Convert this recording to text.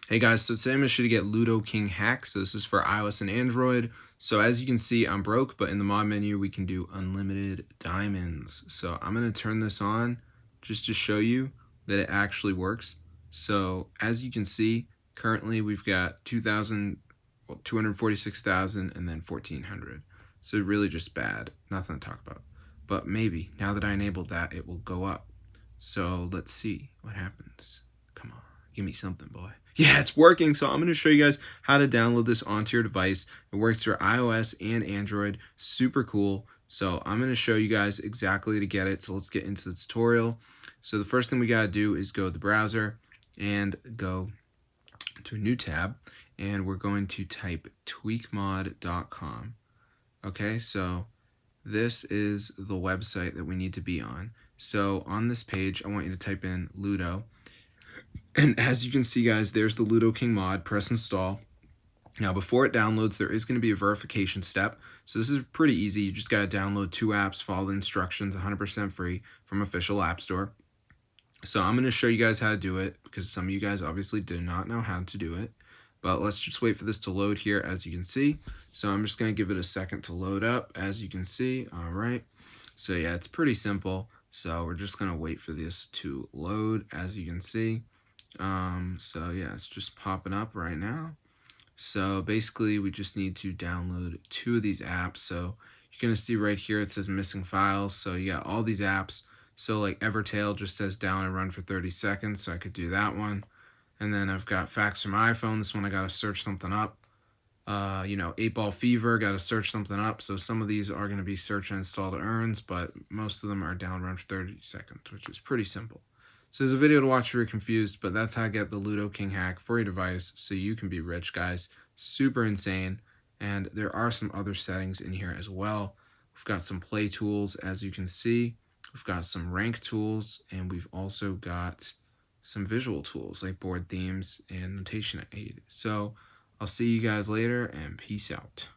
Hey guys, so today I'm going to show you to get Ludo King hack. So this is for iOS and Android. So as you can see, I'm broke, but in the mod menu, we can do unlimited diamonds. So I'm going to turn this on just to show you that it actually works. So as you can see, currently we've got 2,000, 246,000, and then 1,400. So really just bad, nothing to talk about. But maybe now that I enabled that, it will go up. So let's see what happens. Come on, give me something, boy. Yeah, it's working. So I'm going to show you guys how to download this onto your device. It works for iOS and Android. Super cool. So I'm going to show you guys exactly to get it. So let's get into the tutorial. So the first thing we got to do is go to the browser and go to a new tab. And we're going to type tweakmod.com. Okay, so this is the website that we need to be on. So on this page, I want you to type in Ludo. And as you can see, guys, there's the Ludo King mod. Press install. Now, before it downloads, there is going to be a verification step. So this is pretty easy. You just got to download 2 apps, follow the instructions, 100% free from official app store. So I'm going to show you guys how to do it because some of you guys obviously do not know how to do it. But let's just wait for this to load here, as you can see. So I'm just going to give it a second to load up, as you can see. All right. So yeah, it's pretty simple. So we're just going to wait for this to load, as you can see. So yeah, it's just popping up right now. So basically we just need to download 2 of these apps. So you're going to see right here, it says missing files. So you got all these apps. So like Evertail just says down and run for 30 seconds. So I could do that one. And then I've got Facts from iPhone. This one I got to search something up. 8 Ball Fever, got to search something up. So some of these are going to be search and install to earns, but most of them are down run for 30 seconds, which is pretty simple. So there's a video to watch if you're confused, but that's how to get the Ludo King hack for your device so you can be rich, guys. Super insane. And there are some other settings in here as well. We've got some play tools, as you can see. We've got some rank tools, and we've also got some visual tools like board themes and notation aid. So I'll see you guys later, and peace out.